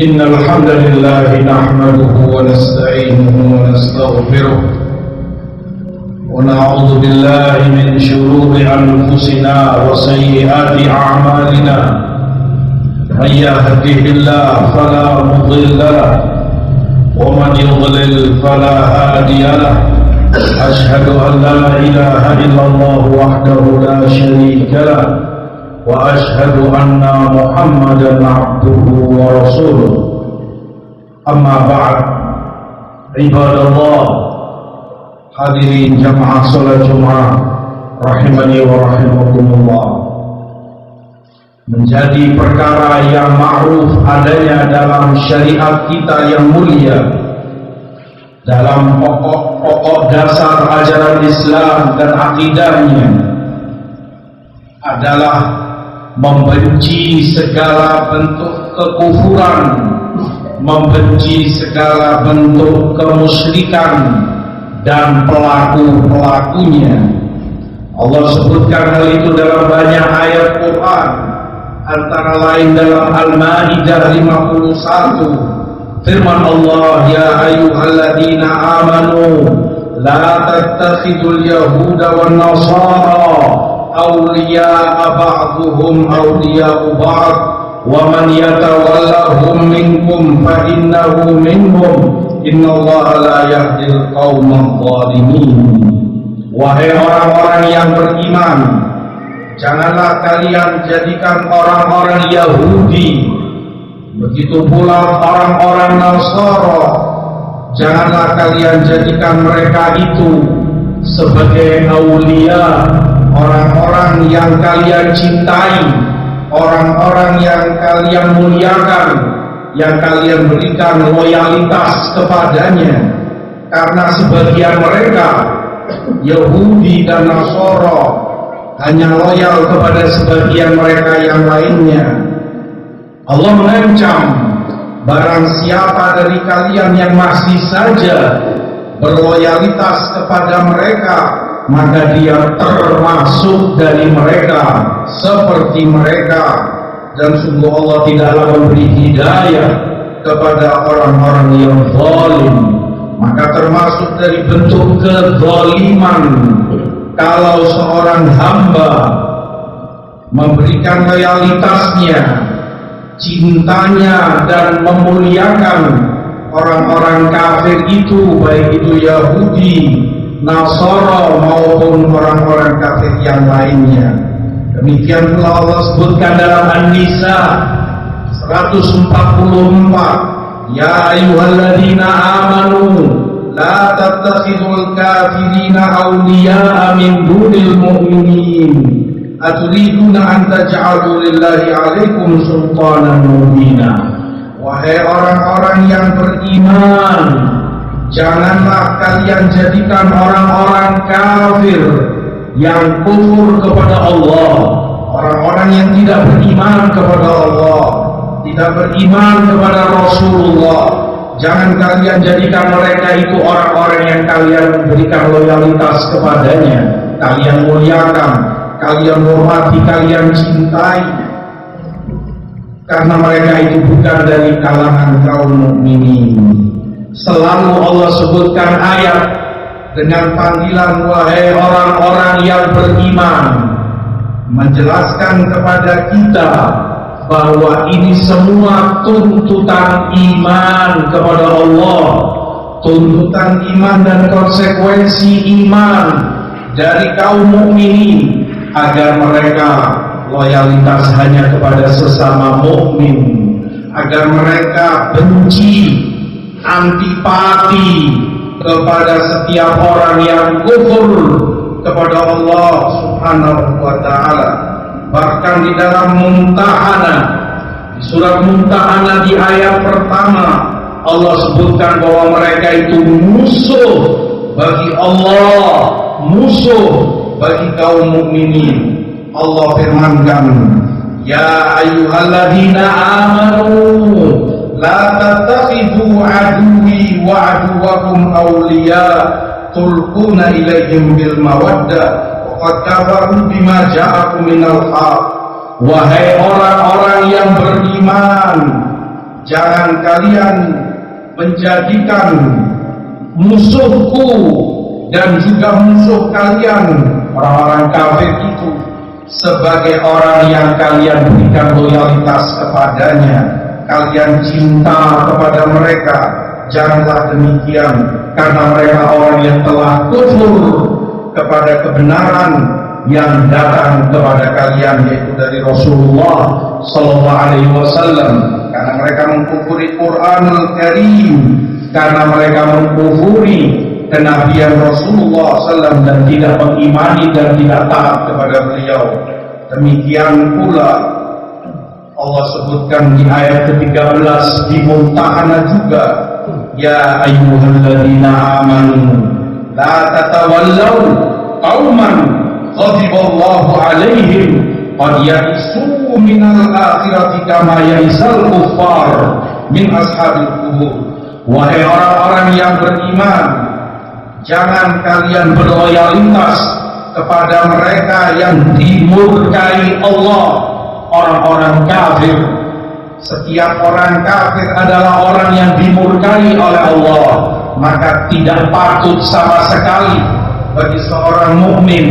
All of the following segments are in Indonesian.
إن الحمد لله نحمده ونستعينه ونستغفره ونعوذ بالله من شرور أنفسنا وسيئات أعمالنا من يهده الله فلا مضل له ومن يضلل فلا هادي له أشهد أن لا إله إلا الله وحده لا شريك له وأشهد أن محمدا عبده ورسوله أما بعد عباد الله hadirin jamaah salat Jumat rahimani wa rahimakumullah. Menjadi perkara yang ma'ruf adanya dalam syariat kita yang mulia, dalam pokok-pokok dasar ajaran Islam dan akidahnya adalah membenci segala bentuk kekufuran, membenci segala bentuk kemusyrikan dan pelaku-pelakunya. Allah sebutkan hal itu dalam banyak ayat Quran, antara lain dalam Al-Maidah 51. Firman Allah, ya ayyuhalladzina amanu la tattakhidul yahuda wan nasara awliya'a ba'dhuhum awliya'u ba'd wa man yatawallahum minkum fa innahu minhum innallaha la yahdil qaumadh dhalimin. Wahai orang-orang yang beriman, janganlah kalian jadikan orang-orang Yahudi, begitu pula orang-orang Nasara, janganlah kalian jadikan mereka itu sebagai aulia, orang-orang yang kalian cintai, orang-orang yang kalian muliakan, yang kalian berikan loyalitas kepadanya. Karena sebagian mereka, Yahudi dan Nasara, hanya loyal kepada sebagian mereka yang lainnya. Allah mengancam, barang siapa dari kalian yang masih saja berloyalitas kepada mereka, maka dia termasuk dari mereka, seperti mereka. Dan sungguh Allah tidaklah memberi hidayah kepada orang-orang yang zalim. Maka termasuk dari bentuk kezaliman kalau seorang hamba memberikan loyalitasnya, cintanya, dan memuliakan orang-orang kafir itu, baik itu Yahudi, Nasara maupun orang-orang kafir yang lainnya. Demikian pula Allah sebutkan dalam An-Nisa 144, ya ayyuhalladzina amanu la tattakhidul kafirina awliya'a min dunil mu'minin aturiduna an taj'alu lillahi 'alaikum sultanan mubina. Wahai orang-orang yang beriman, janganlah kalian jadikan orang-orang kafir yang kufur kepada Allah, orang-orang yang tidak beriman kepada Allah, tidak beriman kepada Rasulullah, jangan kalian jadikan mereka itu orang-orang yang kalian berikan loyalitas kepadanya, kalian muliakan, kalian hormati, kalian cintai, karena mereka itu bukan dari kalangan kaum mukminin. Selalu Allah sebutkan ayat dengan panggilan wahai orang-orang yang beriman, menjelaskan kepada kita bahwa ini semua tuntutan iman kepada Allah, tuntutan iman dan konsekuensi iman dari kaum mukminin, agar mereka loyalitas hanya kepada sesama mukmin, agar mereka benci, antipati kepada setiap orang yang kufur kepada Allah Subhanahu wa ta'ala. Bahkan di dalam Mumtahanah, di surat Mumtahanah di ayat pertama, Allah sebutkan bahwa mereka itu musuh bagi Allah, musuh bagi kaum mukminin. Allah firmankan, ya ayyuhalladzina amanu la tattakhidhu aduwwi wa aduwwakum awliya tulquna ilaihim bil mawaddah wa qad kafaru bima ja'akum minal haq. Wahai orang-orang yang beriman, jangan kalian menjadikan musuhku dan juga musuh kalian orang-orang kafir itu sebagai orang yang kalian berikan loyalitas kepadanya, kalian cinta kepada mereka. Janganlah demikian, karena mereka orang yang telah kufur kepada kebenaran yang datang kepada kalian, yaitu dari Rasulullah sallallahu alaihi wasallam. Karena mereka mengkufuri Quranul Karim, karena mereka mengkufuri kenabian Rasulullah SAW dan tidak mengimani dan tidak taat kepada beliau. Demikian pula Allah sebutkan di ayat ke-13 di Mumtahana juga, ya ayyuhalladzina amanu la tatawallaw qauman ghadiballahu alaihim qad ya'isu minal akhirati kama ya'isal kuffar min ashabil qubur. Wahai orang-orang yang beriman, jangan kalian berloyalitas kepada mereka yang dimurkai Allah, orang-orang kafir. Setiap orang kafir adalah orang yang dimurkai oleh Allah, maka tidak patut sama sekali bagi seorang mukmin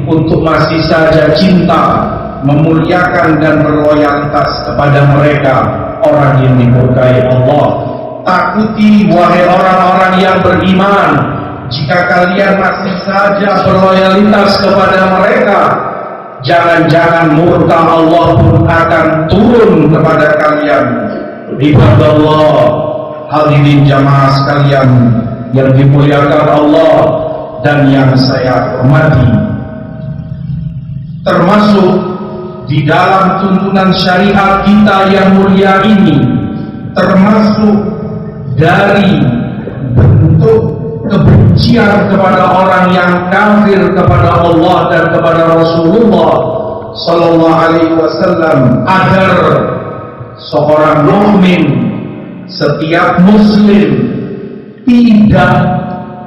untuk masih saja cinta, memuliakan dan berloyalitas kepada mereka, orang yang dimurkai Allah. Takuti wahai orang-orang yang beriman, jika kalian masih saja berloyalitas kepada mereka, jangan-jangan murka Allah pun akan turun kepada kalian. Ibadallah, hadirin jamaah sekalian yang dimuliakan Allah dan yang saya hormati, termasuk di dalam tuntunan syariat kita yang mulia ini, termasuk dari bentuk kebencian kepada orang yang kafir kepada Allah dan kepada Rasulullah sallallahu alaihi wasallam, agar seorang mukmin, setiap muslim tidak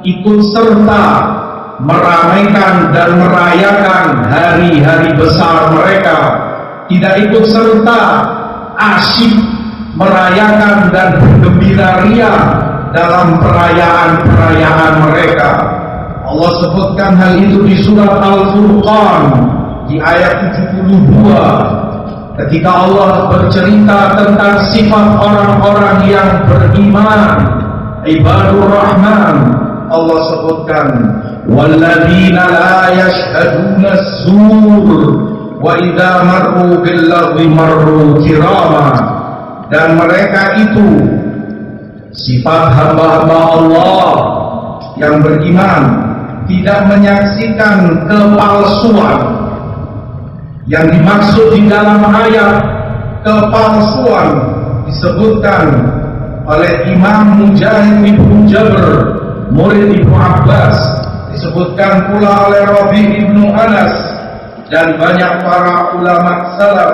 ikut serta meramaikan dan merayakan hari-hari besar mereka, tidak ikut serta asyik merayakan dan bergembira ria dalam perayaan-perayaan mereka. Allah sebutkan hal itu di surat Al-Furqan di ayat 72, ketika Allah bercerita tentang sifat orang-orang yang beriman, ibadur rahman. Allah sebutkan, walladzina la yashhaduna az-zur wa idza marru bil-lagwi marru kirama. Dan mereka itu sifat hamba-hamba Allah yang beriman, tidak menyaksikan kepalsuan. Yang dimaksud di dalam ayat kepalsuan disebutkan oleh Imam Mujahid ibnu Jabr, murid Ibnu Abbas, disebutkan pula oleh Rabi ibnu Anas dan banyak para ulama salaf,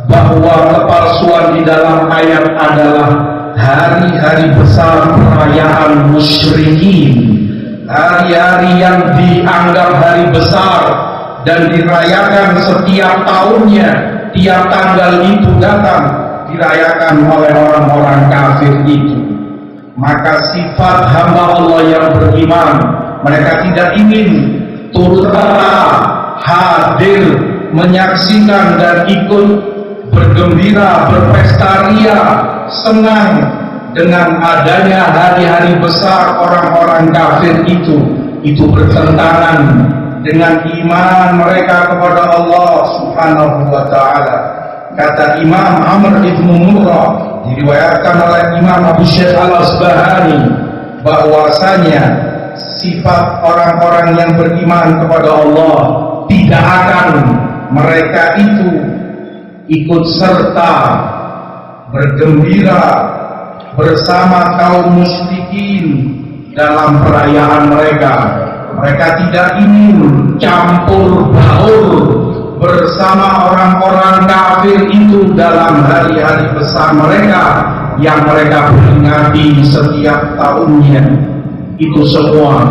bahwa kepalsuan di dalam ayat adalah hari-hari besar perayaan musyrikin, hari-hari yang dianggap hari besar dan dirayakan setiap tahunnya, tiap tanggal itu datang dirayakan oleh orang-orang kafir itu. Maka sifat hamba Allah yang beriman, mereka tidak ingin turut serta hadir menyaksikan dan ikut bergembira, berpesta ria, senang dengan adanya hari-hari besar orang-orang kafir itu. Itu bertentangan dengan iman mereka kepada Allah Subhanahu wa ta'ala. Kata Imam Amr ibnu Murrah, diriwayatkan oleh Imam Abu Syekh Al-Asbahani, bahwasanya sifat orang-orang yang beriman kepada Allah tidak akan mereka itu ikut serta bergembira bersama kaum musyrikin dalam perayaan mereka. Mereka tidak ingin campur baur bersama orang-orang kafir itu dalam hari-hari besar mereka yang mereka peringati setiap tahunnya. Itu semua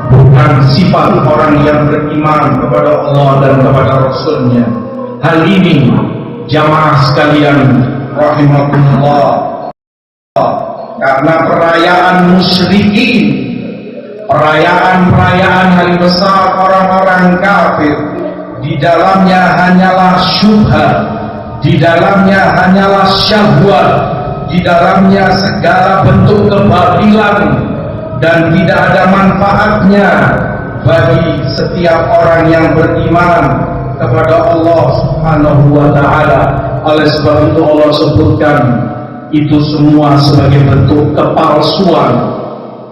bukan sifat orang yang beriman kepada Allah dan kepada Rasul-Nya. Hal ini jamaah sekalian rahimakumullah karena perayaan musyrikin, perayaan-perayaan hari besar orang-orang kafir, di dalamnya hanyalah syubhat, di dalamnya hanyalah syahwat, di dalamnya segala bentuk kebatilan, dan tidak ada manfaatnya bagi setiap orang yang beriman kepada Allah Subhanahu wa Ta'ala. Oleh sebab itu Allah sebutkan itu semua sebagai bentuk kepalsuan.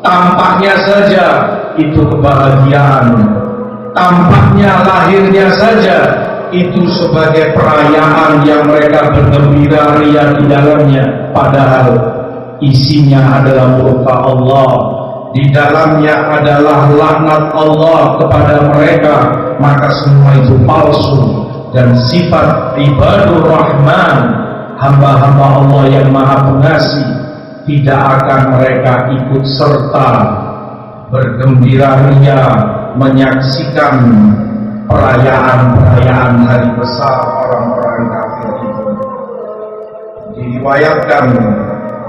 Tampaknya saja itu kebahagiaan, tampaknya lahirnya saja itu sebagai perayaan yang mereka bergembira ria di dalamnya, padahal isinya adalah murka Allah, di dalamnya adalah laknat Allah kepada mereka. Maka semua itu palsu, dan sifat ibadur rahman, hamba-hamba Allah yang maha pengasih, tidak akan mereka ikut serta bergembira ria menyaksikan perayaan-perayaan hari besar orang-orang kafir itu. Diriwayatkan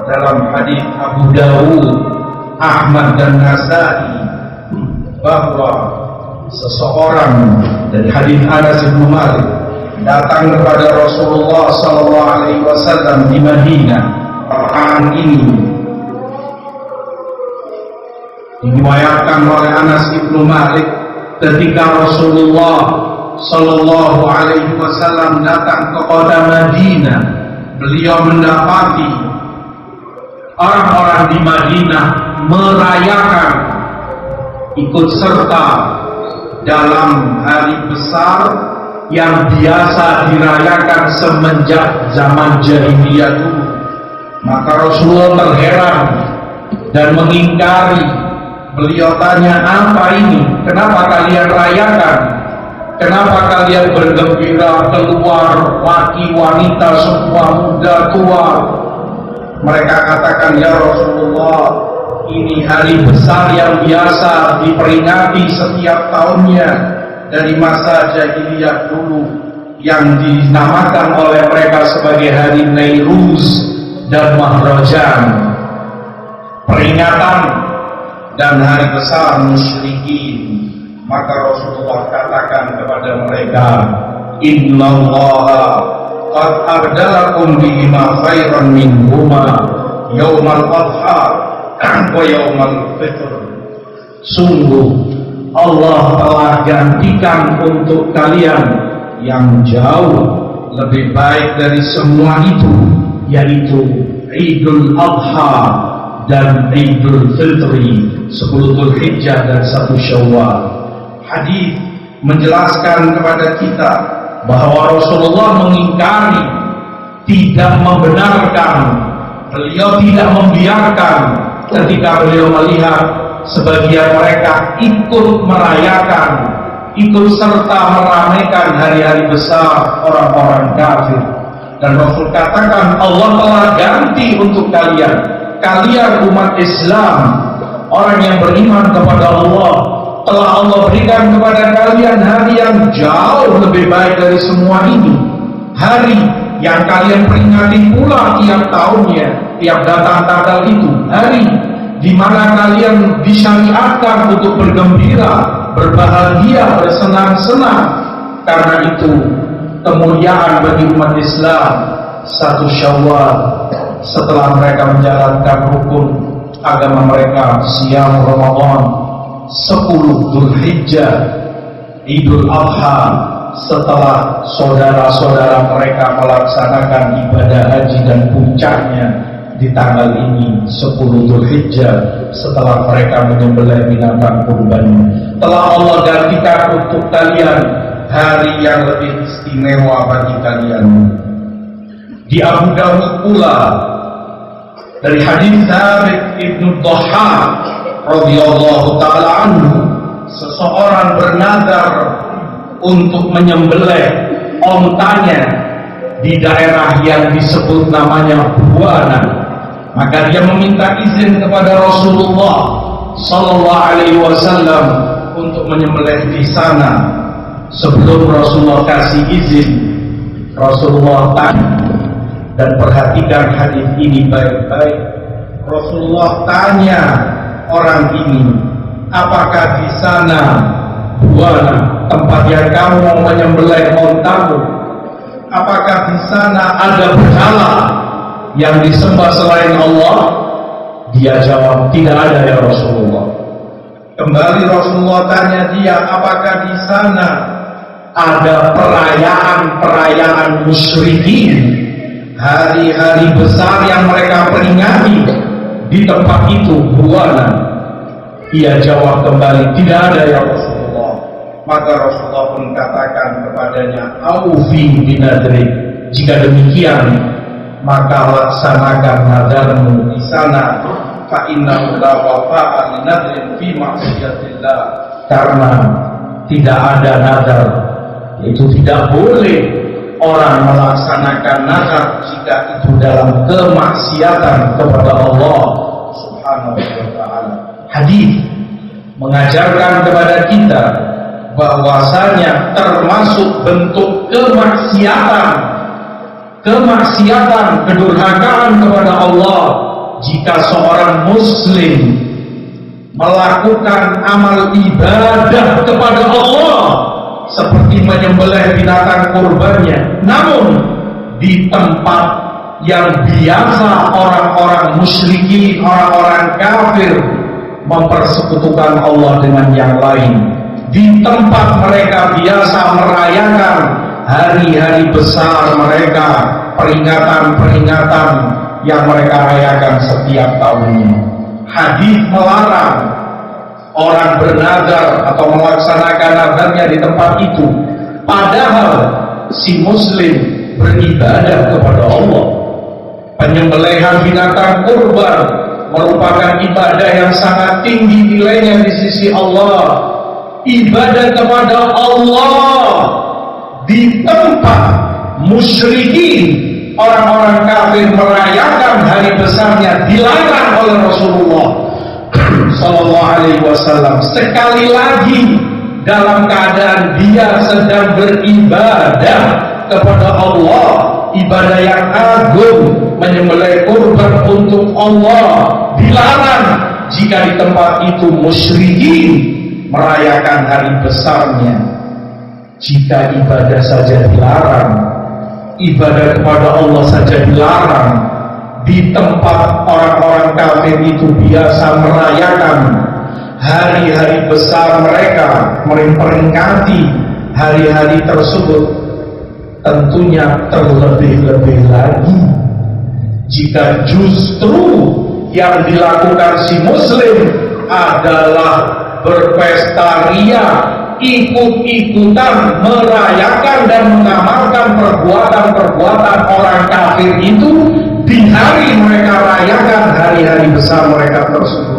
dalam hadis Abu Dawud, Ahmad dan Nasai bahwa seseorang dari hadis Anas bin Malik datang kepada Rasulullah sallallahu alaihi wasallam di Madinah. Perayaan ini diriwayatkan oleh Anas bin Malik ketika Rasulullah sallallahu alaihi wasallam datang ke kota Madinah, beliau mendapati orang-orang di Madinah merayakan, ikut serta dalam hari besar yang biasa dirayakan semenjak zaman jahiliyah dulu. Maka Rasulullah terheran dan mengingkari. Beliau tanya, apa ini? Kenapa kalian rayakan? Kenapa kalian bergembira keluar, laki wanita semua, muda tua? Mereka katakan, ya Rasulullah, ini hari besar yang biasa diperingati setiap tahunnya dari masa jahiliyah dulu, yang dinamakan oleh mereka sebagai hari Nairuz dan Mahrajan, peringatan dan hari besar musyrikin. Maka Rasulullah katakan kepada mereka, innallaha qad abdalakum bihima khairan minhuma yaumal adha wa yaumal fitr. Sungguh Allah telah gantikan untuk kalian yang jauh lebih baik dari semua itu, yaitu Idul Adha dan Idul Fitri, 10 Dzulhijjah dan 1 Syawal. Hadis menjelaskan kepada kita bahwa Rasulullah mengingkari, tidak membenarkan, beliau tidak membiarkan ketika beliau melihat sebagian mereka ikut merayakan, ikut serta meramaikan hari-hari besar orang-orang kafir. Dan Rasul katakan, Allah telah ganti untuk kalian, kalian umat Islam, orang yang beriman kepada Allah, telah Allah berikan kepada kalian hari yang jauh lebih baik dari semua ini. Hari yang kalian peringati pula tiap tahunnya, tiap datang tanggal itu. Hari di mana kalian disyariatkan untuk bergembira, berbahagia, bersenang-senang. Karena itu kemuliaan bagi umat Islam 1 Syawal, setelah mereka menjalankan rukun agama mereka, siam Ramadan, 10 Dzulhijjah, Idul Adha, setelah saudara-saudara mereka melaksanakan ibadah haji dan puncaknya di tanggal ini 10 Dzulhijjah, setelah mereka menyembelih binatang kurbannya, telah Allah gantikan untuk kalian hari yang lebih istimewa bagi kalian. Di Abu Dawud pula dari hadis Thabit ibn Dhahhak radhiyallahu taala anhu, seseorang bernazar untuk menyembelih ontanya di daerah yang disebut namanya Buana. Maka dia meminta izin kepada Rasulullah sallallahu alaihi wasallam untuk menyembelih di sana. Sebelum Rasulullah kasih izin, Rasulullah tanya, dan perhatikan hadis ini baik-baik, Rasulullah tanya orang ini, apakah di sana buana tempat yang kamu mau menyembelih ontamu, apakah di sana ada berhala yang disembah selain Allah? Dia jawab, tidak ada ya Rasulullah. Kembali Rasulullah tanya dia, apakah di sana ada perayaan-perayaan musyrikin, hari-hari besar yang mereka peringati di tempat itu buana? Ia jawab kembali, tidak ada ya Rasulullah. Maka Rasulullah pun katakan kepadanya, aufi binadri, jika demikian maka laksanakan nadarmu di sana, fa innahu la wafa'a li nadrin fi ma'siyatillah, karena tidak ada nadar, itu tidak boleh orang melaksanakan nadar jika itu dalam kemaksiatan kepada Allah Subhanahu wa ta'ala. Hadis mengajarkan kepada kita bahwasanya termasuk bentuk kemaksiatan, kedurhakaan kepada Allah jika seorang muslim melakukan amal ibadah kepada Allah seperti menyembelih binatang kurbannya, namun di tempat yang biasa orang-orang musyrikin, orang-orang kafir mempersekutukan Allah dengan yang lain, di tempat mereka biasa merayakan hari-hari besar mereka, peringatan-peringatan yang mereka rayakan setiap tahunnya. Hadis melarang orang bernazar atau melaksanakan nazarnya di tempat itu, padahal si muslim beribadah kepada Allah. Penyembelihan binatang kurban merupakan ibadah yang sangat tinggi nilainya di sisi Allah. Ibadah kepada Allah di tempat musyrikin, orang-orang kafir merayakan hari besarnya, dilarang oleh Rasulullah Sallallahu Alaihi Wasallam. Sekali lagi, dalam keadaan dia sedang beribadah kepada Allah, ibadah yang agung, menyembelih kurban untuk Allah, dilarang jika di tempat itu musyrikin merayakan hari besarnya. Jika ibadah saja dilarang, ibadah kepada Allah saja dilarang, di tempat orang-orang kafir itu biasa merayakan hari-hari besar mereka, memperingati hari-hari tersebut, tentunya terlebih-lebih lagi jika justru yang dilakukan si muslim adalah berpesta ria, ikut-ikutan merayakan dan mengamalkan perbuatan-perbuatan orang kafir itu di hari mereka rayakan hari-hari besar mereka tersebut.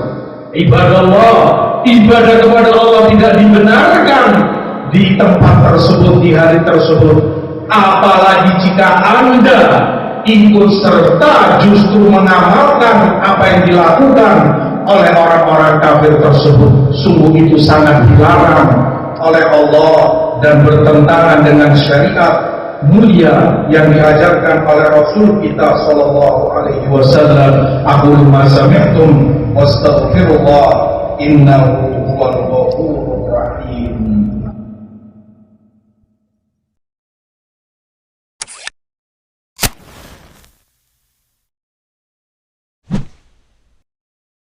Ibadah kepada Allah tidak dibenarkan di tempat tersebut, di hari tersebut. Apalagi jika Anda ikut serta justru mengamalkan apa yang dilakukan oleh orang-orang kafir tersebut. Sungguh itu sangat dilarang oleh Allah dan bertentangan dengan syariat mulia yang diajarkan oleh Rasul kita sallallahu alaihi wasallam. Aqulu ma sami'tum wastaghfirullah innahu